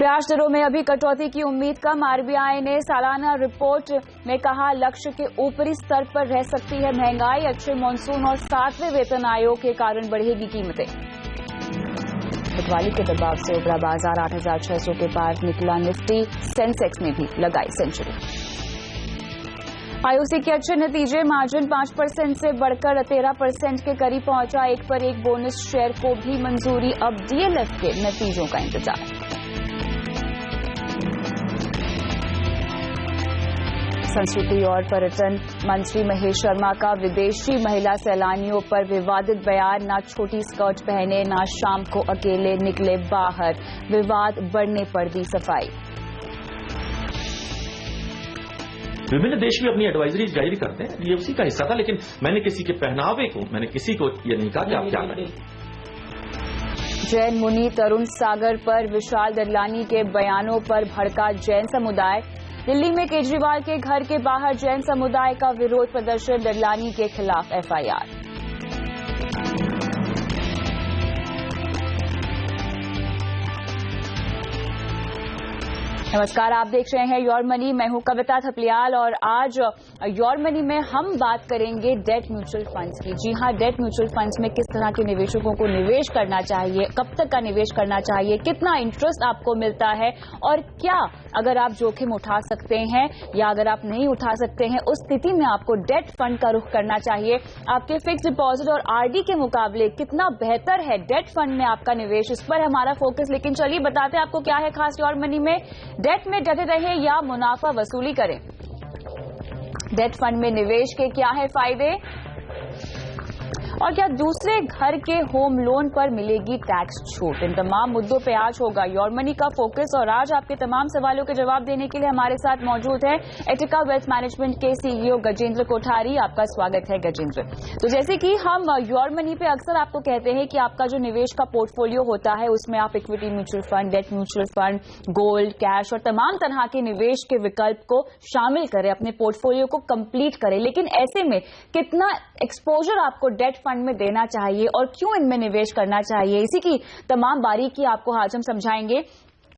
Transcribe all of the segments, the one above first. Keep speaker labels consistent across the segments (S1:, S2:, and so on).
S1: ब्याज दरों में अभी कटौती की उम्मीद कम। आरबीआई ने सालाना रिपोर्ट में कहा लक्ष्य के ऊपरी स्तर पर रह सकती है महंगाई। अच्छे मॉनसून और 7वें वेतन आयोग के कारण बढ़ेगी कीमतें। बिकवाली के दबाव से उभरा बाजार 8,600 के पार निकला निफ्टी। सेंसेक्स ने भी लगाई सेंचुरी। आईओसी के अच्छे नतीजे। मार्जिन 5% से बढ़कर 13% के करीब पहुंचा। एक पर एक बोनस शेयर को भी मंजूरी। अब डीएलएफ के नतीजों का इंतजार। संस्कृति और पर्यटन मंत्री महेश शर्मा का विदेशी महिला सैलानियों पर विवादित बयान। ना छोटी स्कर्ट पहने ना शाम को अकेले निकले बाहर। विवाद बढ़ने पर दी सफाई।
S2: विभिन्न देश भी अपनी एडवाइजरी जारी करते हैं, ये उसी का हिस्सा था। लेकिन मैंने किसी के पहनावे को, मैंने किसी को ये नहीं कहा कि आप क्या करें।
S1: जैन मुनि तरुण सागर पर विशाल ददलानी के बयानों पर भड़का जैन समुदाय। दिल्ली में केजरीवाल के घर के बाहर जैन समुदाय का विरोध प्रदर्शन। ददलानी के खिलाफ एफआईआर। नमस्कार, आप देख रहे हैं योर मनी। मैं हूं कविता थपलियाल और आज योर मनी में हम बात करेंगे डेट म्यूचुअल फंड्स की। जी हां, डेट म्यूचुअल फंड्स में किस तरह के निवेशकों को निवेश करना चाहिए, कब तक का निवेश करना चाहिए, कितना इंटरेस्ट आपको मिलता है और क्या अगर आप जोखिम उठा सकते हैं या अगर आप नहीं उठा सकते हैं उस स्थिति में आपको डेट फंड का रुख करना चाहिए। आपके फिक्स डिपॉजिट और आरडी के मुकाबले कितना बेहतर है डेट फंड में आपका निवेश, इस पर हमारा फोकस। लेकिन चलिए बताते हैं आपको क्या है खास योर मनी में। डेट में डटे रहें या मुनाफा वसूली करें। डेट फंड में निवेश के क्या है फायदे और क्या दूसरे घर के होम लोन पर मिलेगी टैक्स छूट। इन तमाम मुद्दों पे आज होगा योर मनी का फोकस और आज आपके तमाम सवालों के जवाब देने के लिए हमारे साथ मौजूद है एटिका वेल्थ मैनेजमेंट के सीईओ गजेंद्र कोठारी। आपका स्वागत है गजेंद्र। तो जैसे कि हम योर मनी पे अक्सर आपको कहते हैं कि आपका जो निवेश का पोर्टफोलियो होता है उसमें आप equity mutual fund, debt mutual fund, gold, cash और तमाम तरह के निवेश के विकल्प को शामिल करें, अपने पोर्टफोलियो को कंप्लीट करें। लेकिन ऐसे में कितना एक्सपोजर आपको डेट फंड में देना चाहिए और क्यों इनमें निवेश करना चाहिए, इसी की तमाम बारीकी आपको आज हम समझाएंगे।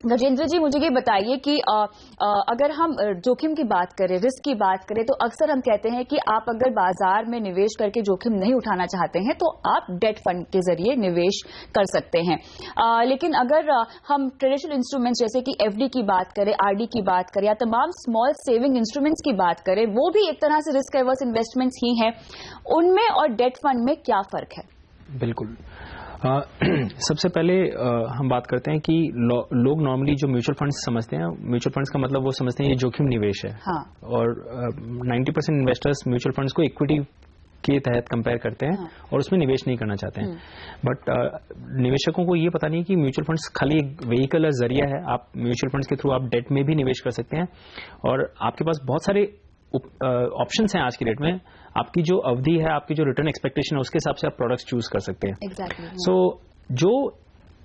S1: गजेंद्र जी, मुझे ये बताइए कि अगर हम जोखिम की बात करें, रिस्क की बात करें, तो अक्सर हम कहते हैं कि आप अगर बाजार में निवेश करके जोखिम नहीं उठाना चाहते हैं तो आप डेट फंड के जरिए निवेश कर सकते हैं। लेकिन अगर हम ट्रेडिशनल इंस्ट्रूमेंट्स जैसे कि एफडी की बात करें, आरडी की बात करें या तमाम स्मॉल सेविंग इंस्ट्रूमेंट्स की बात करें, वो भी एक तरह से रिस्क एवर्स इन्वेस्टमेंट्स ही हैं। उनमें और डेट फंड में क्या फर्क है?
S3: बिल्कुल। सबसे पहले हम बात करते हैं कि लोग नॉर्मली जो म्यूचुअल फंड्स समझते हैं, म्यूचुअल फंड्स का मतलब वो समझते हैं ये जोखिम निवेश है।
S1: हाँ।
S3: और 90% इन्वेस्टर्स म्यूचुअल फंड्स को इक्विटी के तहत कंपेयर करते हैं। हाँ। और उसमें निवेश नहीं करना चाहते हैं। बट निवेशकों को ये पता नहीं कि म्यूचुअल फंड्स खाली एक व्हीकल है, जरिया है। आप म्यूचुअल फंड्स के थ्रू आप डेट में भी निवेश कर सकते हैं और आपके पास बहुत सारे ऑप्शंस हैं आज की डेट में। आपकी जो अवधि है, आपकी जो रिटर्न एक्सपेक्टेशन है, उसके हिसाब से आप प्रोडक्ट्स चूज कर सकते हैं।
S1: Exactly,
S3: सो जो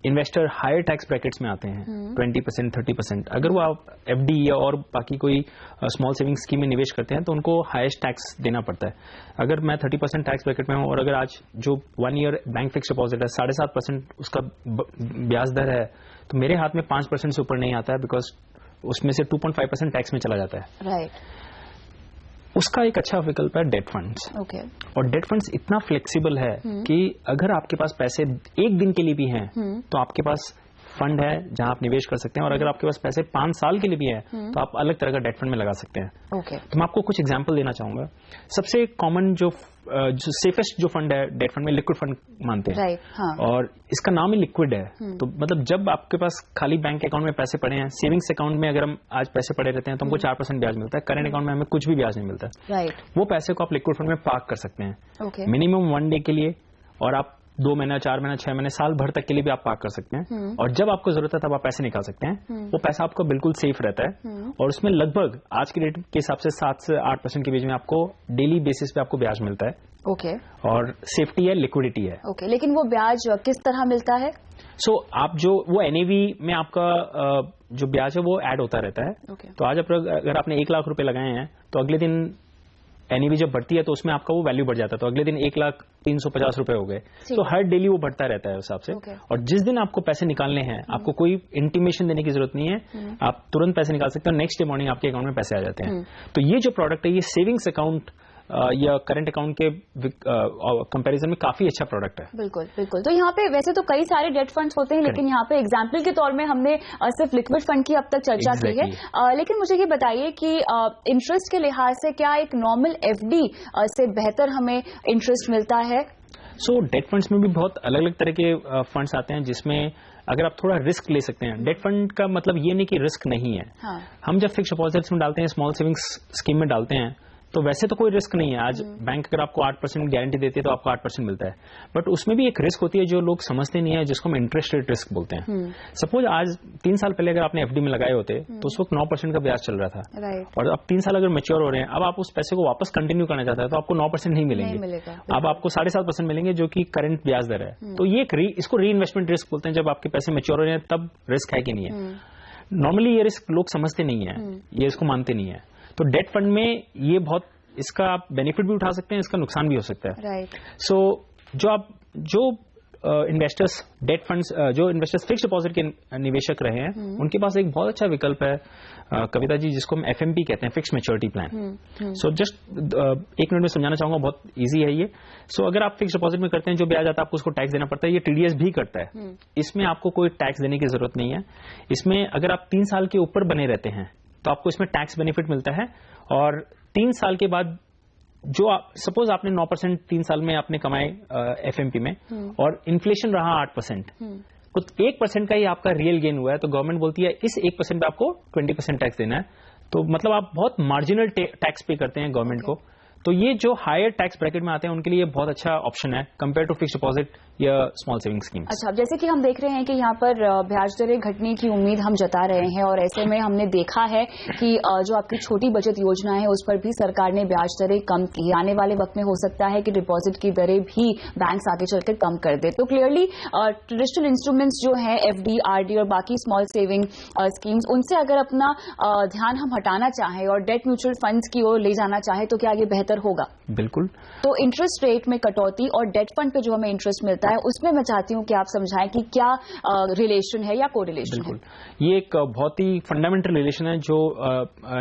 S3: इन्वेस्टर हायर टैक्स ब्रैकेट्स में आते हैं 20%, 30%, अगर वो आप एफडी या और बाकी कोई स्मॉल सेविंग स्कीम में निवेश करते हैं तो उनको हाईएस्ट टैक्स देना पड़ता है। अगर मैं 30% टैक्स ब्रैकेट में हूं और अगर आज जो 1 ईयर बैंक फिक्स डिपॉजिट है 7.5% उसका ब्याज दर है तो मेरे हाथ में 5% से ऊपर नहीं आता है, बिकॉज उसमें से 2.5% टैक्स में चला जाता है।
S1: राइट।
S3: उसका एक अच्छा विकल्प है डेट फंड्स।
S1: ओके।
S3: और डेट फंड्स इतना फ्लेक्सिबल है कि अगर आपके पास पैसे एक दिन के लिए भी हैं तो आपके पास फंड है जहां आप निवेश कर सकते हैं। और अगर आपके पास पैसे 5 साल के लिए भी है तो आप अलग तरह का डेट फंड में लगा सकते हैं।
S1: ओके।
S3: तो मैं आपको कुछ एग्जांपल देना चाहूंगा। सबसे कॉमन जो सेफेस्ट जो फंड है डेट फंड में, लिक्विड फंड मानते हैं।
S1: राइट। हाँ।
S3: और इसका नाम ही लिक्विड है। तो मतलब जब आपके पास खाली बैंक अकाउंट में पैसे पड़े हैं, सेविंग्स अकाउंट में अगर हम आज पैसे पड़े रहते हैं तो हमको 4% ब्याज मिलता है। करेंट अकाउंट में हमें कुछ भी ब्याज नहीं मिलता।
S1: राइट।
S3: वो पैसे को आप लिक्विड फंड में पार्क कर सकते हैं।
S1: ओके।
S3: मिनिमम 1 डे के लिए, और आप 2 महीना, 4 महीना, 6 महीने, साल भर तक के लिए भी आप पार्क कर सकते हैं। और जब आपको जरूरत है तब आप पैसे निकाल सकते हैं। वो पैसा आपका बिल्कुल सेफ रहता है और उसमें लगभग आज की रेट के हिसाब से 7 से 8% के बीच में आपको डेली बेसिस पे आपको ब्याज मिलता है।
S1: ओके।
S3: और सेफ्टी है, लिक्विडिटी है।
S1: ओके। लेकिन वो ब्याज किस तरह मिलता है?
S3: आप जो वो एनएवी में आपका जो ब्याज है वो ऐड होता रहता है।
S1: ओके।
S3: तो आज अगर आपने 1 लाख रुपए लगाए हैं तो अगले दिन एनईवी जब बढ़ती है तो उसमें आपका वो वैल्यू बढ़ जाता है, तो अगले दिन 1,350,000 रुपए हो गए। तो हर डेली वो बढ़ता रहता है उस हिसाब से। और जिस दिन आपको पैसे निकालने हैं, आपको कोई इंटीमेशन देने की जरूरत नहीं है, आप तुरंत पैसे निकाल सकते हो, नेक्स्ट डे मॉर्निंग आपके अकाउंट में पैसे आ जाते हैं। तो ये जो प्रोडक्ट है, ये सेविंग्स अकाउंट या करंट अकाउंट के कंपैरिजन में काफी अच्छा प्रोडक्ट है।
S1: बिल्कुल बिल्कुल। तो यहाँ पे वैसे तो कई सारे डेट फंड्स होते हैं, लेकिन यहाँ पे एग्जाम्पल के तौर में हमने सिर्फ लिक्विड फंड की अब तक चर्चा की है। लेकिन मुझे ये बताइए कि इंटरेस्ट के लिहाज से क्या एक नॉर्मल एफडी से बेहतर हमें इंटरेस्ट मिलता है?
S3: सो डेट फंड्स में भी बहुत अलग अलग तरह के फंड्स आते हैं, जिसमें अगर आप थोड़ा रिस्क ले सकते हैं। डेट फंड का मतलब ये नहीं कि रिस्क नहीं है। हाँ। हम जब फिक्स डिपॉजिट्स में डालते हैं, स्मॉल सेविंग्स स्कीम में डालते हैं, तो वैसे तो कोई रिस्क नहीं है। आज बैंक अगर आपको 8% गारंटी देती है तो आपको 8% मिलता है, बट उसमें भी एक रिस्क होती है जो लोग समझते नहीं है, जिसको हम इंटरेस्ट रेट रिस्क बोलते हैं। सपोज आज 3 साल पहले अगर आपने एफडी में लगाए होते तो उस वक्त 9% का ब्याज चल रहा था, और अब 3 साल अगर मैच्योर हो रहे हैं, अब आप उस पैसे को वापस कंटिन्यू करना चाहते हैं तो आपको 9% नहीं मिलेंगे, अब आपको 7.5% मिलेंगे, जो कि करंट ब्याज दर है। तो ये इसको री इन्वेस्टमेंट रिस्क बोलते हैं। जब आपके पैसे मैच्योर हो रहे हैं तब रिस्क है कि नहीं है। नॉर्मली ये रिस्क लोग समझते नहीं है, ये इसको मानते नहीं है। तो डेट फंड में ये बहुत, इसका आप बेनिफिट भी उठा सकते हैं, इसका नुकसान भी हो सकता है।
S1: राइट।
S3: सो जो इन्वेस्टर्स डेट फंड्स, जो इन्वेस्टर्स फिक्स डिपॉजिट के निवेशक रहे हैं, उनके पास एक बहुत अच्छा विकल्प है कविता जी, जिसको हम एफएमपी कहते हैं, fix maturity plan. So just 1 minute में समझाना चाहूंगा, बहुत इजी है ये। सो अगर आप फिक्स डिपॉजिट में करते हैं, जो ब्याज आता है आपको उसको टैक्स देना पड़ता है, ये टीडीएस भी करता है। इसमें आपको कोई टैक्स देने की जरूरत नहीं है। इसमें अगर आप 3 साल के ऊपर बने रहते हैं तो आपको इसमें टैक्स बेनिफिट मिलता है, और 3 साल के बाद जो सपोज आपने 9% 3 साल में आपने कमाए एफएमपी में, और इन्फ्लेशन रहा 8%, तो 1% का ही आपका रियल गेन हुआ है, तो गवर्नमेंट बोलती है इस 1% पे आपको 20% टैक्स देना है। तो मतलब आप बहुत मार्जिनल टैक्स पे करते हैं गवर्नमेंट को। तो ये जो हायर टैक्स ब्रैकेट में आते हैं उनके लिए बहुत अच्छा ऑप्शन है कंपेयर टू फिक्स डिपॉजिट या स्मॉल सेविंग स्कीम।
S1: अच्छा, जैसे कि हम देख रहे हैं कि यहाँ पर ब्याज दरें घटने की उम्मीद हम जता रहे हैं, और ऐसे में हमने देखा है कि जो आपकी छोटी बचत योजना है उस पर भी सरकार ने ब्याज दरें कम की। आने वाले वक्त में हो सकता है कि डिपॉजिट की दरें भी बैंक्स आगे चलकर कम कर दे। तो क्लियरली ट्रेडिशनल इंस्ट्रूमेंट्स जो हैं, एफडी, आरडी और बाकी स्मॉल सेविंग स्कीम्स, उनसे अगर अपना ध्यान हम हटाना चाहें और डेट म्यूचुअल फंड्स की ओर ले जाना चाहें तो क्या ये बेहतर होगा?
S3: बिल्कुल।
S1: तो इंटरेस्ट रेट में कटौती और डेट फंड पे जो हमें इंटरेस्ट मिलता है, उसमें मैं चाहती हूं कि आप समझाएं कि क्या रिलेशन है या कोरिलेशन है।
S3: ये एक बहुत ही फंडामेंटल रिलेशन है जो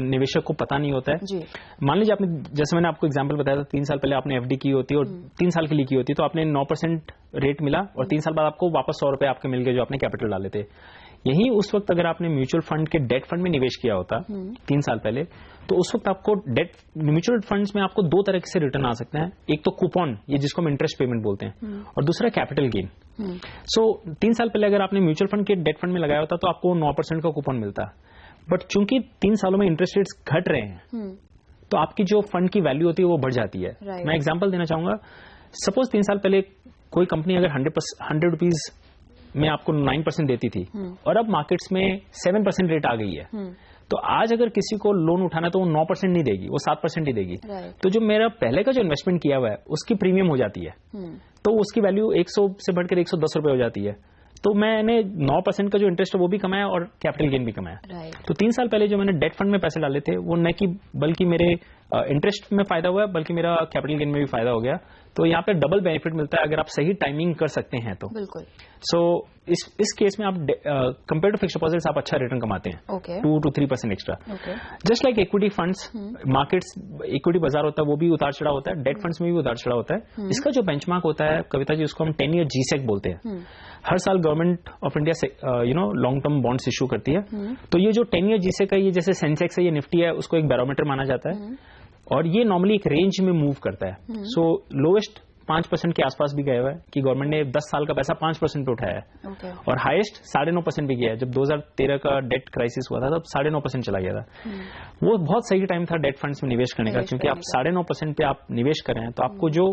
S3: निवेशक को पता नहीं होता है। मान लीजिए आपने, जैसे मैंने आपको एग्जांपल बताया था, 3 साल पहले आपने एफडी की होती और 3 साल के लिए की होती, तो आपने 9% रेट मिला और 3 साल बाद आपको वापस 100 रुपए आपके मिल गए जो आपने कैपिटल डाले थे। यही उस वक्त अगर आपने म्यूचुअल फंड के डेट फंड में निवेश किया होता 3 साल पहले, तो उस वक्त आपको डेट म्यूचुअल फंड्स में आपको 2 तरह से रिटर्न आ सकते हैं। एक तो कूपन, ये जिसको हम इंटरेस्ट पेमेंट बोलते हैं, और दूसरा कैपिटल गेन। सो 3 साल पहले अगर आपने म्यूचुअल फंड के डेट फंड में लगाया होता तो आपको 9% का कूपन मिलता, बट चूंकि 3 सालों में इंटरेस्ट रेट्स घट रहे हैं तो आपकी जो फंड की वैल्यू होती है वो बढ़ जाती है। मैं एग्जाम्पल देना चाहूंगा। सपोज 3 साल पहले कोई कंपनी अगर 100 रुपीज में आपको 9% देती थी, और अब मार्केट्स में 7% रेट आ गई है, तो आज अगर किसी को लोन उठाना है तो वो 9% नहीं देगी, वो 7% ही देगी। तो जो मेरा पहले का जो इन्वेस्टमेंट किया हुआ है उसकी प्रीमियम हो जाती है, तो उसकी वैल्यू 100 से बढ़कर 110 रुपए हो जाती है। तो मैंने 9% का जो इंटरेस्ट है वो भी कमाया और कैपिटल गेन भी कमाया। तो 3 साल पहले जो मैंने डेट फंड में पैसे डाले थे, वो न कि बल्कि मेरे इंटरेस्ट में फायदा हुआ है, बल्कि मेरा कैपिटल गेन में भी फायदा हो गया। तो यहाँ पे डबल बेनिफिट मिलता है अगर आप सही टाइमिंग कर सकते हैं तो।
S1: बिल्कुल।
S3: सो इस केस में आप कंपेयर टू फिक्स डिपॉजिट्स आप अच्छा रिटर्न कमाते हैं, 2 to 3% extra. Just like equity funds, markets, equity बाजार होता है वो भी उतार चढ़ाव होता है, डेट फंड्स में भी उतार चढ़ाव होता है। इसका जो बेंचमार्क होता है कविता जी, उसको हम 10 ईयर जीसेक बोलते हैं। हर साल government of India long term bonds issue करती है, तो ये जो 10 ईयर जीसेक है, ये जैसे सेंसेक्स है, ये निफ्टी है, उसको एक बैरोमीटर माना जाता है, और ये नॉर्मली एक रेंज में मूव करता है। सो लोएस्ट 5% के आसपास भी गया हुआ है कि गवर्नमेंट ने 10 साल का पैसा 5% पे उठाया है, और हाईएस्ट 9.5% भी गया है। जब 2013 का डेट क्राइसिस हुआ था तब 9.5% चला गया था। वो बहुत सही टाइम था डेट फंड्स में निवेश करने का, क्योंकि आप 9.5% पे आप निवेश कर रहे हैं तो आपको जो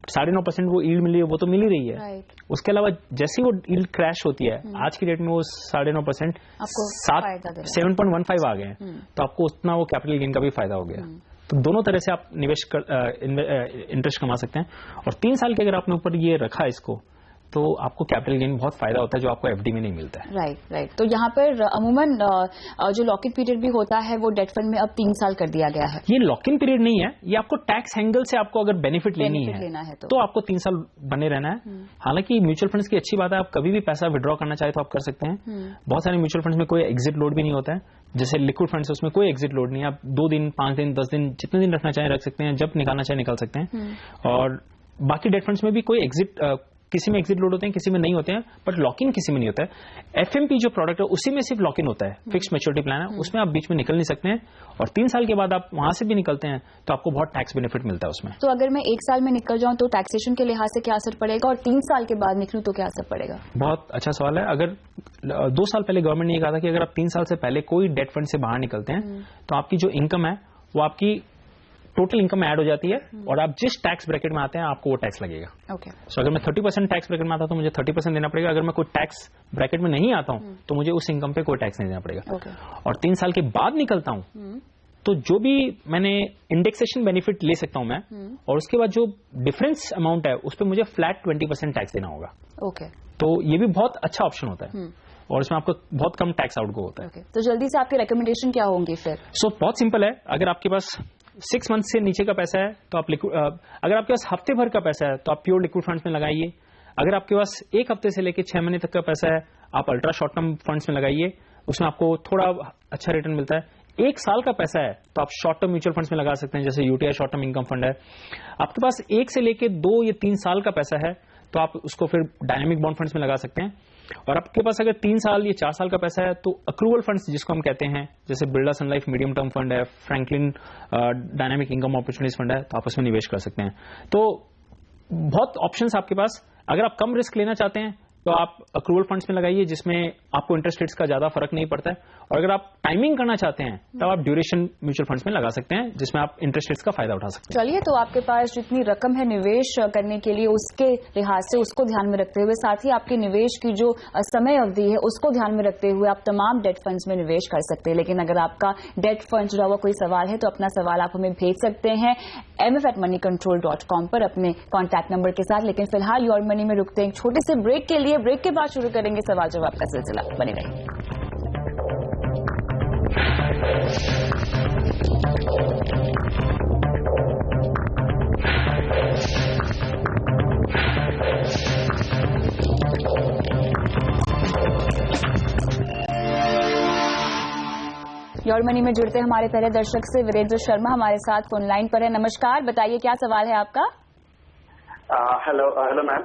S3: 9.5% वो यील्ड मिली है वो तो मिल ही रही है। उसके अलावा जैसे वो यील्ड क्रैश होती है, आज की डेट में वो 9.5% 7.15 आ गए हैं, तो आपको उतना वो कैपिटल गेन का भी फायदा हो गया। तो दोनों तरह से आप निवेश कर इंटरेस्ट कमा सकते हैं। और 3 साल के अगर आपने ऊपर ये रखा इसको, तो आपको कैपिटल गेन बहुत फायदा होता है जो आपको एफडी में नहीं मिलता है।
S1: राइट। तो यहाँ पर अमूमन जो लॉक इन पीरियड भी होता है वो डेट फंड में अब 3 साल कर दिया गया है।
S3: ये लॉक इन पीरियड नहीं है, ये आपको टैक्स एंगल से आपको अगर बेनिफिट लेना है तो आपको 3 साल बने रहना है। हालांकि म्यूचुअल फंड्स की अच्छी बात है, आप कभी भी पैसा विड्रॉ करना चाहे तो आप कर सकते हैं। बहुत सारे म्यूचुअल फंड्स में कोई एग्जिट लोड भी नहीं होता है, जैसे लिक्विड फंड्स उसमें कोई एग्जिट लोड नहीं है। आप 2 दिन 5 दिन 10 दिन जितने दिन रखना चाहे रख सकते हैं, जब निकालना चाहे निकाल सकते हैं। और बाकी डेट फंड्स में भी कोई एग्जिट, किसी में एग्जिट लोड होते हैं किसी में नहीं होते हैं, बट लॉक इन किसी में नहीं होता है। एफएमपी जो प्रोडक्ट है उसी में सिर्फ लॉक इन होता है, फिक्स मैच्योरिटी प्लान है, उसमें आप बीच में निकल नहीं सकते हैं। और 3 साल के बाद आप वहां से भी निकलते हैं तो आपको बहुत टैक्स बेनिफिट मिलता है उसमें।
S1: तो अगर मैं 1 साल में निकल जाऊं तो टैक्सेशन के लिहाज से क्या असर पड़ेगा, और 3 साल के बाद निकलूं तो क्या असर पड़ेगा?
S3: बहुत अच्छा सवाल है। अगर 2 साल पहले गवर्नमेंट ने ये कहा था कि अगर आप 3 साल से पहले कोई डेट फंड से बाहर निकलते हैं तो आपकी जो इनकम है वो आपकी टोटल इनकम में ऐड हो जाती है, और आप जिस टैक्स ब्रैकेट में आते हैं आपको वो टैक्स लगेगा।
S1: ओके।
S3: सो अगर मैं 30% टैक्स ब्रैकेट में आता हूं तो मुझे 30% देना पड़ेगा। अगर मैं कोई टैक्स ब्रैकेट में नहीं आता हूं तो मुझे उस इनकम पे कोई टैक्स नहीं देना पड़ेगा। और 3 साल के बाद निकलता हूं तो जो भी मैंने इंडेक्सेशन बेनिफिट ले सकता हूं मैं, और उसके बाद जो डिफरेंस अमाउंट है उस पर मुझे फ्लैट 20% टैक्स देना होगा।
S1: ओके।
S3: तो ये भी बहुत अच्छा ऑप्शन होता है, और इसमें आपको बहुत कम टैक्स आउटगो होता है।
S1: तो जल्दी से आपकी रिकमेंडेशन क्या होंगी फिर?
S3: बहुत सिंपल है। अगर आपके पास 6 मंथ से नीचे का पैसा है तो आप अगर आपके पास हफ्ते भर का पैसा है तो आप प्योर लिक्विड फंड्स में लगाइए। अगर आपके पास 1 हफ्ते से लेकर 6 महीने तक का पैसा है आप अल्ट्रा शॉर्ट टर्म फंड्स में लगाइए, उसमें आपको थोड़ा अच्छा रिटर्न मिलता है। 1 साल का पैसा है तो आप शॉर्ट टर्म म्यूचुअल फंड्स में लगा सकते हैं, जैसे UTI short term income fund है। आपके पास 1 से लेकर 2 या 3 साल का पैसा है तो आप उसको फिर डायनेमिक बॉन्ड फंड्स में लगा सकते हैं। और आपके पास अगर 3 साल या 4 साल का पैसा है तो अक्रूवल फंड्स जिसको हम कहते हैं, जैसे बिरला सन लाइफ मीडियम टर्म फंड है, Franklin dynamic income opportunities fund है, तो आप उसमें निवेश कर सकते हैं। तो बहुत ऑप्शंस आपके पास। अगर आप कम रिस्क लेना चाहते हैं तो आप अक्रूवल फंड्स में लगाइए जिसमें आपको इंटरेस्ट रेट्स का ज्यादा फर्क नहीं पड़ता है। और अगर आप टाइमिंग करना चाहते हैं तब आप ड्यूरेशन म्यूचुअल फंड्स में लगा सकते हैं जिसमें आप इंटरेस्ट रेट्स का फायदा उठा सकते हैं।
S1: चलिए, तो आपके पास जितनी रकम है निवेश करने के लिए उसके लिहाज से उसको ध्यान में रखते हुए, साथ ही आपके निवेश की जो समय अवधि है उसको ध्यान में रखते हुए आप तमाम डेट फंड्स में निवेश कर सकते हैं। लेकिन अगर आपका डेट फंड जुड़ा हुआ कोई सवाल है तो अपना सवाल आप हमें भेज सकते हैं mf@moneycontrol.com पर अपने कॉन्टैक्ट नंबर के साथ। लेकिन फिलहाल योर मनी में रुकते हैं एक छोटे से ब्रेक के लिए। ब्रेक के बाद शुरू करेंगे सवाल जवाब का सिलसिला। बने रहिए। योर मनी में जुड़ते हमारे पहले दर्शक से वीरेंद्र शर्मा हमारे साथ फोन लाइन पर है। नमस्कार, बताइए क्या सवाल है आपका?
S4: हेलो मैम,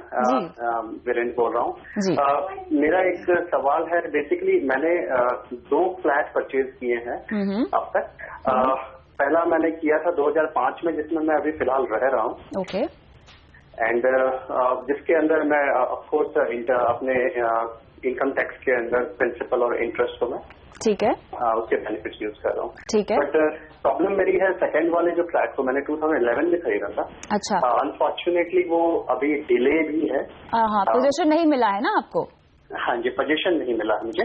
S4: वीरेंद्र बोल रहा हूँ जी। मेरा एक सवाल है, बेसिकली मैंने 2 फ्लैट परचेज किए हैं अब तक। पहला मैंने किया था 2005 में, जिसमें मैं अभी फिलहाल रह रहा हूँ।
S1: ओके।
S4: एंड जिसके अंदर मैं ऑफकोर्स अपने इनकम टैक्स के अंदर प्रिंसिपल और इंटरेस्ट को मैं
S1: ठीक है
S4: उसके बेनिफिट्स यूज कर रहा हूँ।
S1: ठीक है।
S4: बट प्रॉब्लम मेरी है सेकंड वाले जो फ्लैट को मैंने 2011 में खरीदा था।
S1: अच्छा।
S4: अनफॉर्चुनेटली वो अभी डिले भी है।
S1: हाँ, पोजीशन नहीं मिला है ना आपको?
S4: हाँ जी, पोजीशन नहीं मिला मुझे।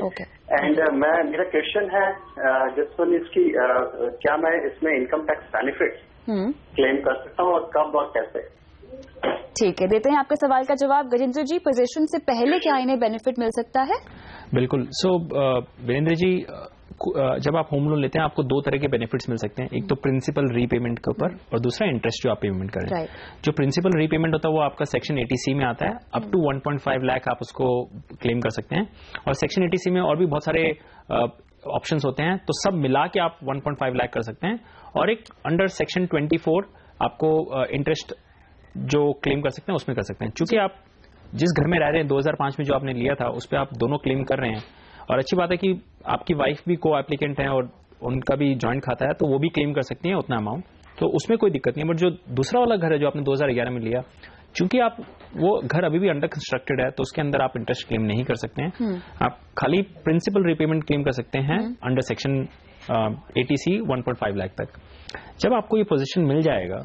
S4: एंड मेरा क्वेश्चन है जिस वन इसकी क्या मैं इसमें इनकम टैक्स बेनिफिट क्लेम कर सकता हूँ और कब और कैसे?
S1: ठीक है, देते हैं आपके सवाल का जवाब। गजेंद्र जी, पोजीशन से पहले क्या इन्हें बेनिफिट मिल सकता है?
S3: बिल्कुल। वीरेंद्र जी, जब आप होम लोन लेते हैं आपको 2 तरह के बेनिफिट्स मिल सकते हैं। एक तो प्रिंसिपल रीपेमेंट के ऊपर और दूसरा इंटरेस्ट जो आप पेमेंट करें। जो प्रिंसिपल रीपेमेंट होता है वो आपका सेक्शन 80C में आता है। अप टू 1.5 लाख आप उसको क्लेम कर सकते हैं। और सेक्शन 80C में और भी बहुत सारे ऑप्शंस होते हैं, तो सब मिला के आप 1.5 लाख कर सकते हैं। और एक अंडर सेक्शन 24 आपको इंटरेस्ट जो क्लेम कर सकते हैं उसमें कर सकते हैं। चूंकि आप जिस घर में रह रहे हैं 2005 में जो आपने लिया था उस पर आप दोनों क्लेम कर रहे हैं, और अच्छी बात है कि आपकी वाइफ भी को एप्लीकेंट है और उनका भी जॉइंट खाता है, तो वो भी क्लेम कर सकती है उतना अमाउंट, तो उसमें कोई दिक्कत नहीं है। बट जो दूसरा वाला घर है जो आपने 2011 में लिया, चूंकि आप वो घर अभी भी अंडर कंस्ट्रक्टेड है तो उसके अंदर आप इंटरेस्ट क्लेम नहीं कर सकते हैं। आप खाली प्रिंसिपल रीपेमेंट क्लेम कर सकते हैं अंडर सेक्शन 80C 1.5 लाख तक। जब आपको ये पोजीशन मिल जाएगा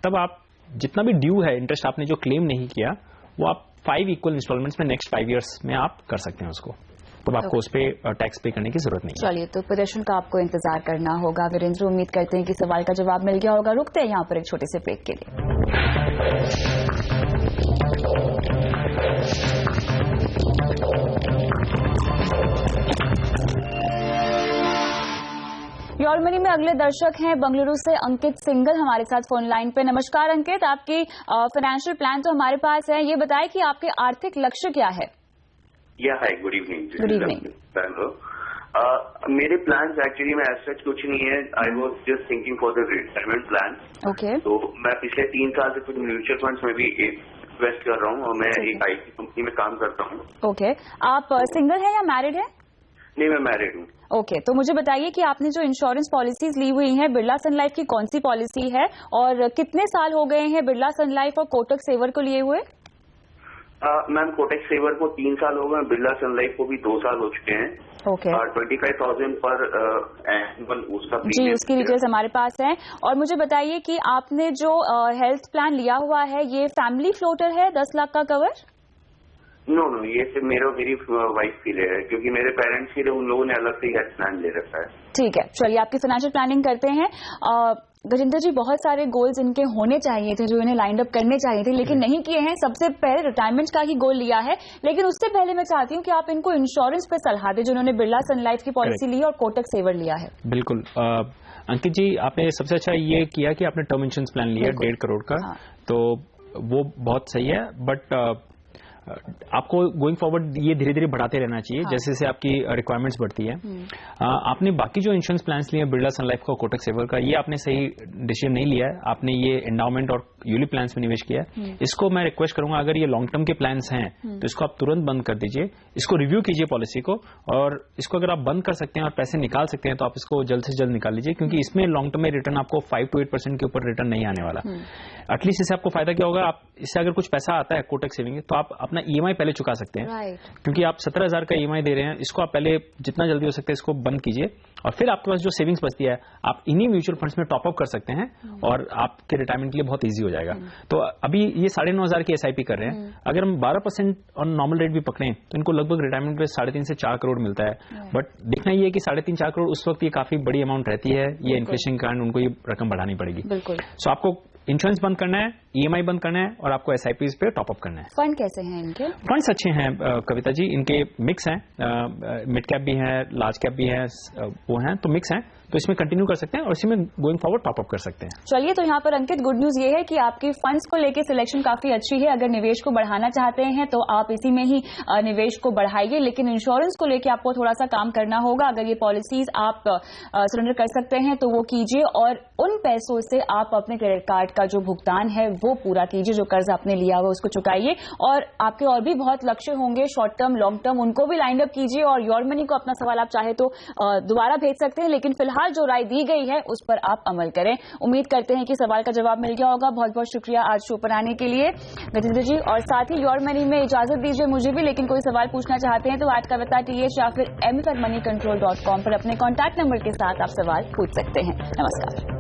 S3: तब आप जितना भी ड्यू है इंटरेस्ट आपने जो क्लेम नहीं किया वो आप 5 इक्वल इंस्टॉलमेंट्स में नेक्स्ट 5 इयर्स में आप कर सकते हैं उसको, तो आपको उस पर टैक्स पे करने की जरूरत नहीं है।
S1: चलिए, तो पोजीशन का आपको इंतजार करना होगा। वीरेंद्र, उम्मीद करते हैं कि सवाल का जवाब मिल गया होगा। रुकते हैं यहाँ पर एक छोटे से ब्रेक के लिए। योर मनी में अगले दर्शक हैं बेंगलुरु से अंकित सिंगल हमारे साथ फोन लाइन पे। नमस्कार अंकित, आपकी फाइनेंशियल प्लान तो हमारे पास है, ये बताएं कि आपके आर्थिक लक्ष्य क्या है?
S5: हाय, गुड इवनिंग।
S1: Good evening.
S5: मेरे प्लान एक्चुअली में ऐसा कुछ नहीं है। I was just thinking for the retirement plan.
S1: Okay.
S5: तो मैं पिछले 3 साल से कुछ म्यूचुअल फंड्स में भी इन्वेस्ट कर रहा हूँ और मैं एक IT कंपनी में काम करता हूँ।
S1: ओके, आप सिंगल है या मैरिड है?
S5: नहीं, मैं मैरिड हूँ।
S1: ओके, तो मुझे बताइए कि आपने जो इंश्योरेंस पॉलिसीज ली हुई हैं, बिरला सन लाइफ की कौन सी पॉलिसी है और कितने साल हो गए हैं बिरला सन लाइफ और कोटक सेवर को लिए हुए?
S5: मैम, कोटक सेवर को 3 साल हो गए, बिरला सन लाइफ को भी 2 साल हो चुके हैं।
S1: ओके।
S5: 25,000 पर एनुअल उसका
S1: जी, उसकी डिटेल्स हमारे पास है। और मुझे बताइए कि आपने जो हेल्थ प्लान लिया हुआ है, ये फैमिली फ्लोटर है 10 लाख का कवर?
S5: नो, ये सिर्फ मेरी वाइफ के लिए है, क्योंकि मेरे पेरेंट्स के लिए उन लोगों ने अलग से हेल्थ प्लान ले रखा है।
S1: ठीक है, चलिए आपकी फाइनेंशियल प्लानिंग करते हैं। गजेंद्र जी, बहुत सारे गोल्स इनके होने चाहिए थे जो इन्हें लाइंड अप करने चाहिए थे, लेकिन नहीं किए हैं। सबसे पहले रिटायरमेंट का ही गोल लिया है, लेकिन उससे पहले मैं चाहती हूँ कि आप इनको इंश्योरेंस पे सलाह दें, जिन्होंने बिरला सन लाइफ की पॉलिसी ली और कोटक सेवर लिया है।
S3: बिल्कुल अंकित जी, आपने सबसे अच्छा ये किया कि आपने टर्म इंश्योरेंस प्लान लिया 1.5 करोड़ का। हाँ। तो वो बहुत सही है, बट आपको गोइंग फॉरवर्ड ये धीरे धीरे बढ़ाते रहना चाहिए। हाँ। जैसे जैसे आपकी रिक्वायरमेंट्स बढ़ती है। आपने बाकी जो इंश्योरेंस प्लान्स लिए बिरला सन लाइफ का, कोटक सेवर का, ये आपने सही डिसीजन नहीं लिया है। आपने ये एंडाउमेंट और यूलिप प्लान्स में निवेश किया है। इसको मैं रिक्वेस्ट करूंगा, अगर ये लॉन्ग टर्म के प्लान्स हैं तो इसको आप तुरंत बंद कर दीजिए। इसको रिव्यू कीजिए पॉलिसी को, और इसको अगर आप बंद कर सकते हैं और पैसे निकाल सकते हैं तो आप इसको जल्द से जल्द निकाल लीजिए, क्योंकि इसमें लॉन्ग टर्म में रिटर्न आपको 5 to 8% के ऊपर रिटर्न नहीं आने वाला। एटलीस्ट इससे आपको फायदा क्या होगा, आप इससे अगर कुछ पैसा आता है कोटक सेविंग, तो आप अपना EMI पहले चुका सकते हैं। क्योंकि आप 17,000 का EMI दे रहे हैं, इसको आप पहले जितना जल्दी हो सकता है इसको बंद कीजिए, और फिर आपके पास जो सेविंग्स बचती है आप इन्हीं म्यूचुअल फंड्स में टॉप अप कर सकते हैं, और आपके रिटायरमेंट के लिए बहुत ईजी हो जाएगा। तो अभी ये 9,500 की SIP कर रहे हैं, अगर हम 12% और नॉर्मल रेट भी पकड़ें तो इनको लगभग रिटायरमेंट में 3.5 से 4 करोड़ मिलता है। बट देखना ये है कि 3.5-4 करोड़ उस वक्त ये काफी बड़ी अमाउंट रहती है, ये इन्फ्लेशन के कारण उनको ये रकम बढ़ानी पड़ेगी। सो आपको इंश्योरेंस बंद करना है, EMI बंद करना है, और आपको SIPs पे टॉप अप करना है।
S1: फंड कैसे हैं इनके?
S3: फंड्स अच्छे हैं कविता जी, इनके मिक्स हैं, मिड कैप भी है, लार्ज कैप भी है, वो हैं, तो मिक्स हैं, तो इसमें कंटिन्यू कर सकते हैं और इसी में गोइंग फॉरवर्ड टॉप अप कर सकते हैं।
S1: चलिए, तो यहाँ पर अंकित गुड न्यूज ये है कि आपकी फंड्स को लेके सिलेक्शन काफी अच्छी है। अगर निवेश को बढ़ाना चाहते हैं तो आप इसी में ही निवेश को बढ़ाइए, लेकिन इंश्योरेंस को लेके आपको थोड़ा सा काम करना होगा। अगर ये पॉलिसीज आप सरेंडर कर सकते हैं तो वो कीजिए, और उन पैसों से आप अपने क्रेडिट कार्ड का जो भुगतान है वो पूरा कीजिए, जो कर्ज आपने लिया हुआ उसको चुकाइए। और आपके और भी बहुत लक्ष्य होंगे, शॉर्ट टर्म, लॉन्ग टर्म, उनको भी लाइन अप कीजिए। और योर मनी को अपना सवाल आप चाहे तो दोबारा भेज सकते हैं, लेकिन फिलहाल जो राय दी गई है उस पर आप अमल करें। उम्मीद करते हैं कि सवाल का जवाब मिल गया होगा। बहुत बहुत शुक्रिया आज शो पर आने के लिए गजेंद्र जी, और साथ ही योर मनी में इजाजत दीजिए मुझे भी, लेकिन कोई सवाल पूछना चाहते हैं तो @kavita.th या फिर mf@moneycontrol.com पर अपने कॉन्टैक्ट नंबर के साथ आप सवाल पूछ सकते हैं। नमस्कार।